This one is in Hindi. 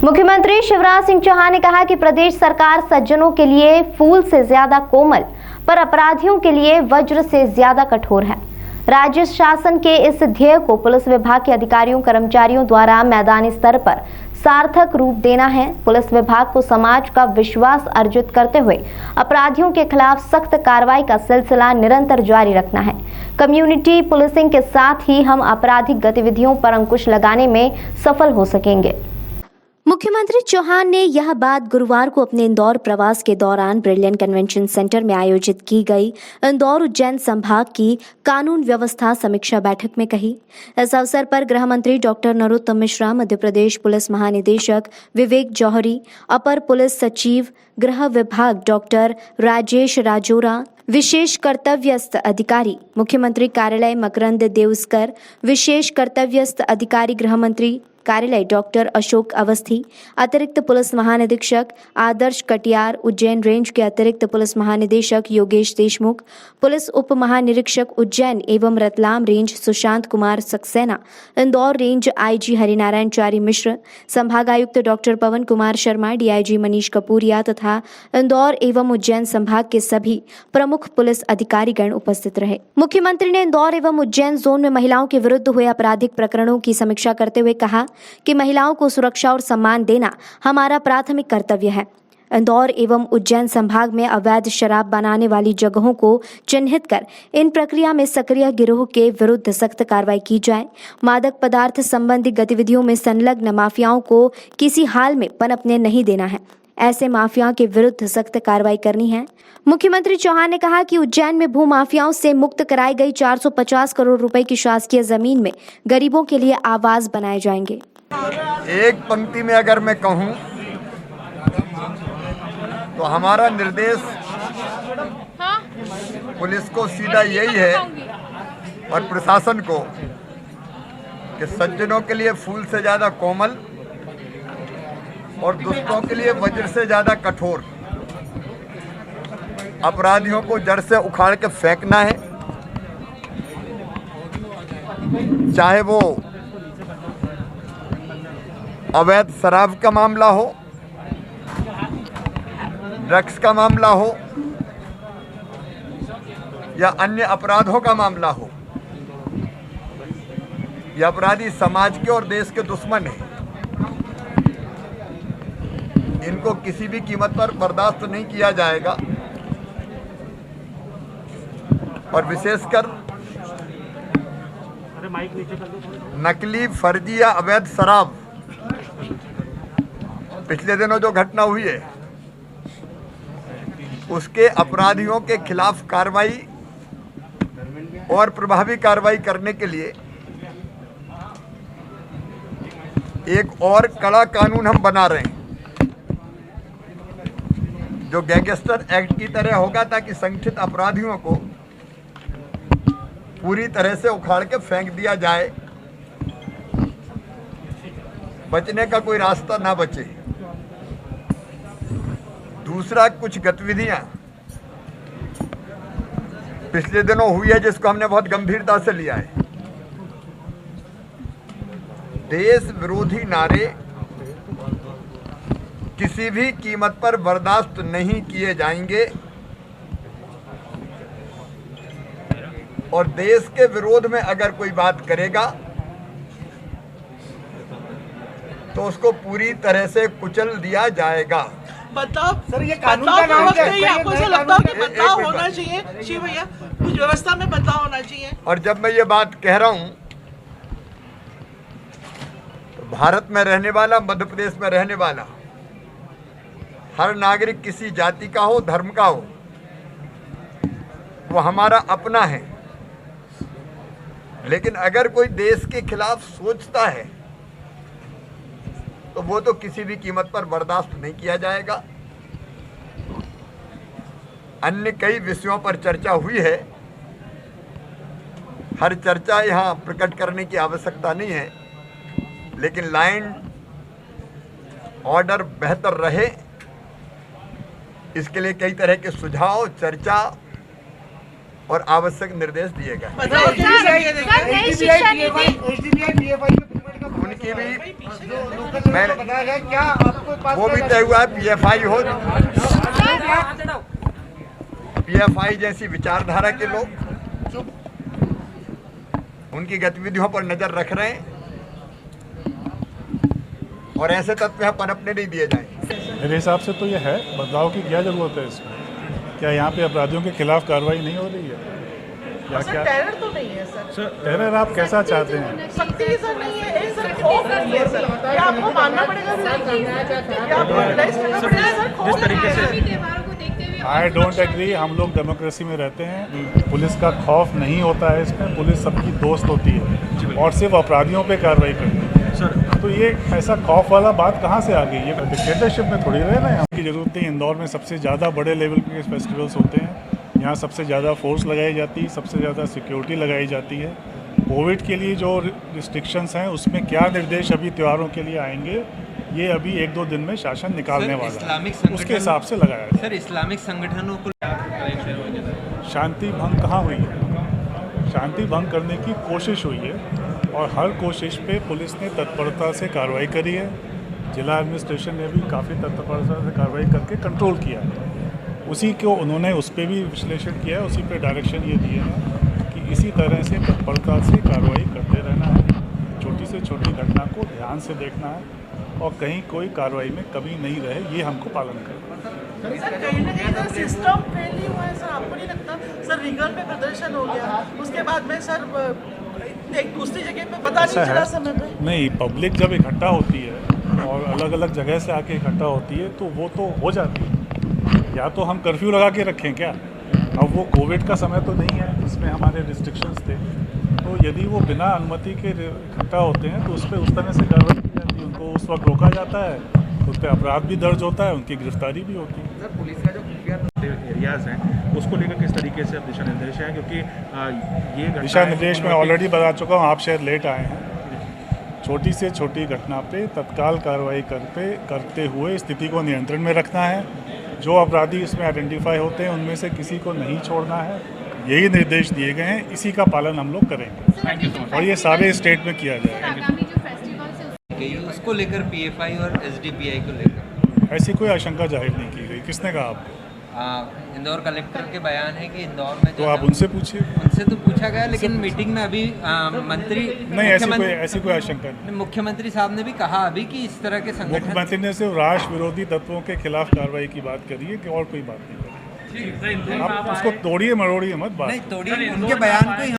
मुख्यमंत्री शिवराज सिंह चौहान ने कहा कि प्रदेश सरकार सज्जनों के लिए फूल से ज्यादा कोमल पर अपराधियों के लिए वज्र से ज्यादा कठोर है। राज्य शासन के इस ध्येय को पुलिस विभाग के अधिकारियों कर्मचारियों द्वारा मैदानी स्तर पर सार्थक रूप देना है। पुलिस विभाग को समाज का विश्वास अर्जित करते हुए अपराधियों के खिलाफ सख्त कार्रवाई का सिलसिला निरंतर जारी रखना है। कम्युनिटी पुलिसिंग के साथ ही हम आपराधिक गतिविधियों पर अंकुश लगाने में सफल हो सकेंगे। मुख्यमंत्री चौहान ने यह बात गुरुवार को अपने इंदौर प्रवास के दौरान ब्रिलियंट कन्वेंशन सेंटर में आयोजित की गई इंदौर उज्जैन संभाग की कानून व्यवस्था समीक्षा बैठक में कही। इस अवसर पर गृह मंत्री डॉक्टर नरोत्तम मिश्रा, मध्य प्रदेश पुलिस महानिदेशक विवेक जौहरी, अपर पुलिस सचिव गृह विभाग डॉक्टर राजेश राजोरा, विशेष कर्तव्यस्थ अधिकारी मुख्यमंत्री कार्यालय मकरंद देउस्कर, विशेष कर्तव्यस्थ अधिकारी गृह मंत्री कार्यालय डॉक्टर अशोक अवस्थी, अतिरिक्त पुलिस महानिरीक्षक आदर्श कटियार, उज्जैन रेंज के अतिरिक्त पुलिस महानिदेशक योगेश देशमुख, पुलिस उप महानिरीक्षक उज्जैन एवं Ratlam range Sushant Kumar Saxena, Indore range IG Harinarayan Chari Mishra, संभागायुक्त डॉक्टर पवन कुमार शर्मा, डीआईजी मनीष कपूरिया तथा इंदौर एवं उज्जैन संभाग के सभी प्रमुख पुलिस अधिकारीगण उपस्थित रहे। मुख्यमंत्री ने इंदौर एवं उज्जैन जोन में महिलाओं के विरुद्ध हुए आपराधिक प्रकरणों की समीक्षा करते हुए कहा कि महिलाओं को सुरक्षा और सम्मान देना हमारा प्राथमिक कर्तव्य है। इंदौर एवं उज्जैन संभाग में अवैध शराब बनाने वाली जगहों को चिन्हित कर इन प्रक्रिया में सक्रिय गिरोह के विरुद्ध सख्त कार्रवाई की जाए। मादक पदार्थ संबंधी गतिविधियों में संलग्न माफियाओं को किसी हाल में पनपने नहीं देना है। ऐसे माफियाओं के विरुद्ध सख्त कार्रवाई करनी है। मुख्यमंत्री चौहान ने कहा कि उज्जैन में भू माफियाओं से मुक्त कराई गई 450 करोड़ रुपए की शासकीय जमीन में गरीबों के लिए आवास बनाए जाएंगे। एक पंक्ति में अगर मैं कहूं तो हमारा निर्देश पुलिस को सीधा यही है और प्रशासन को कि सज्जनों के लिए फूल से ज्यादा कोमल और दुष्टों के लिए वज्र से ज्यादा कठोर। अपराधियों को जड़ से उखाड़ के फेंकना है, चाहे वो अवैध शराब का मामला हो, ड्रग्स का मामला हो या अन्य अपराधों का मामला हो। ये अपराधी समाज के और देश के दुश्मन हैं। इनको किसी भी कीमत पर बर्दाश्त नहीं किया जाएगा और विशेषकर नकली, फर्जी या अवैध शराब पिछले दिनों जो घटना हुई है उसके अपराधियों के खिलाफ कार्रवाई और प्रभावी कार्रवाई करने के लिए एक और कड़ा कानून हम बना रहे हैं जो गैंगस्टर एक्ट की तरह होगा, ताकि संगठित अपराधियों को पूरी तरह से उखाड़ के फेंक दिया जाए, बचने का कोई रास्ता ना बचे। दूसरा, कुछ गतिविधियां पिछले दिनों हुई है जिसको हमने बहुत गंभीरता से लिया है। देश विरोधी नारे किसी भी कीमत पर बर्दाश्त नहीं किए जाएंगे और देश के विरोध में अगर कोई बात करेगा तो उसको पूरी तरह से कुचल दिया जाएगा। बदलाव सर, ये कानून का नाम क्या है? आपको ऐसा लगता है कि बदलाव होना चाहिए? शिव भैया, कुछ व्यवस्था में बदलाव होना चाहिए। और जब मैं ये बात कह रहा हूं तो भारत में रहने वाला, मध्य प्रदेश में रहने वाला हर नागरिक किसी जाति का हो, धर्म का हो, वो हमारा अपना है। लेकिन अगर कोई देश के खिलाफ सोचता है तो वो तो किसी भी कीमत पर बर्दाश्त नहीं किया जाएगा। अन्य कई विषयों पर चर्चा हुई है, हर चर्चा यहाँ प्रकट करने की आवश्यकता नहीं है, लेकिन लाइन ऑर्डर बेहतर रहे इसके लिए कई तरह के सुझाव, चर्चा और आवश्यक निर्देश दिए गए। उनकी भी मैंने बताया गया क्या आपको पास वो भी तय हुआ है पीएफआई जैसी विचारधारा के लोग उनकी गतिविधियों पर नजर रख रहे हैं और ऐसे तत्व यहाँ पनपने नहीं दिए जाएंगे। मेरे हिसाब से तो ये है, बदलाव की क्या ज़रूरत है इसमें? क्या यहाँ पे अपराधियों के खिलाफ कार्रवाई नहीं हो रही है? क्या सर क्या टेरर तो नहीं है सर। टेरर आप कैसा चाहते हैं? सख्ती सर नहीं है, एक सर खौफ नहीं है सर। क्या आपको मानना पड़ेगा सर? क्या आपको रियलाइज करना पड़ेगा सर? खौफ नहीं है सर। I don't agree. हम लोग डेमोक्रेसी में रहते हैं, पुलिस का खौफ नहीं होता है इसमें। पुलिस सबकी दोस्त होती है और सिर्फ अपराधियों पे कार्रवाई करती है। तो ये ऐसा खौफ वाला बात कहाँ से आ गई? ये डिक्टेटरशिप में थोड़ी रहे ना। यहाँ की जरूरत नहीं। इंदौर में सबसे ज़्यादा बड़े लेवल के फेस्टिवल्स होते हैं, यहाँ सबसे ज़्यादा फोर्स लगाई जाती है, सबसे ज़्यादा सिक्योरिटी लगाई जाती है। कोविड के लिए जो रिस्ट्रिक्शंस हैं उसमें क्या निर्देश अभी त्योहारों के लिए आएंगे, ये अभी 1-2 दिन में शासन निकालने वाला है, उसके हिसाब से लगाया है। सर इस्लामिक संगठनों को शांति भंग कहाँ हुई है? शांति भंग करने की कोशिश हुई है और हर कोशिश पे पुलिस ने तत्परता से कार्रवाई करी है। जिला एडमिनिस्ट्रेशन ने भी काफ़ी तत्परता से कार्रवाई करके कंट्रोल किया है। उसी को उन्होंने उस पर भी विश्लेषण किया है, उसी पे डायरेक्शन ये दिए हैं कि इसी तरह से तत्परता से कार्रवाई करते रहना है। छोटी से छोटी घटना को ध्यान से देखना है और कहीं कोई कार्रवाई में कमी नहीं रहे, ये हमको पालन करना है। सर कहीं ना कहीं सर सिस्टम फेल नहीं हुआ है सर, आपको नहीं लगता? सर रीगल में प्रदर्शन हो गया, उसके बाद में सर एक दूसरी जगह पे पता नहीं चला समय पे। नहीं, पब्लिक जब इकट्ठा होती है और अलग अलग जगह से आके इकट्ठा होती है तो वो तो हो जाती है। या तो हम कर्फ्यू लगा के रखें क्या? अब वो कोविड का समय तो नहीं है, इसमें हमारे रिस्ट्रिक्शंस थे। तो यदि वो बिना अनुमति के इकट्ठा होते हैं तो उस पर उस तरह से कार्रवाई की जाती है, उनको उस वक्त रोका जाता है, उस पर अपराध भी दर्ज होता है, उनकी गिरफ्तारी भी होती है। सर पुलिस का जो खुफिया एरियाज हैं उसको लेकर किस तरीके से अब दिशा निर्देश हैं? क्योंकि ये दिशा निर्देश मैं ऑलरेडी बता चुका हूँ, आप शायद लेट आए हैं। छोटी से छोटी घटना पे तत्काल कार्रवाई करते हुए स्थिति को नियंत्रण में रखना है। जो अपराधी इसमें आइडेंटिफाई होते हैं उनमें से किसी को नहीं छोड़ना है, यही निर्देश दिए गए हैं। इसी का पालन हम लोग करेंगे और ये सारे स्टेट में किया जाएगा। उसको लेकर पीएफआई और एसडीपीआई को लेकर ऐसी कोई आशंका जाहिर नहीं की गई। किसने कहा आपको? इंदौर कलेक्टर के बयान है कि इंदौर में तो आप उनसे पूछिए। उनसे तो पूछा गया, लेकिन मीटिंग में अभी मंत्री नहीं, ऐसी कोई आशंका नहीं। मुख्यमंत्री साहब ने भी कहा अभी कि इस तरह के संगठन, मुख्यमंत्री ने सिर्फ राष्ट्र विरोधी तत्वों के खिलाफ कार्रवाई की बात करी है कि और कोई बात नहीं करी। आप उसको तोड़िए मरोड़िए मत बात। नहीं तोड़िए, उनके बयान को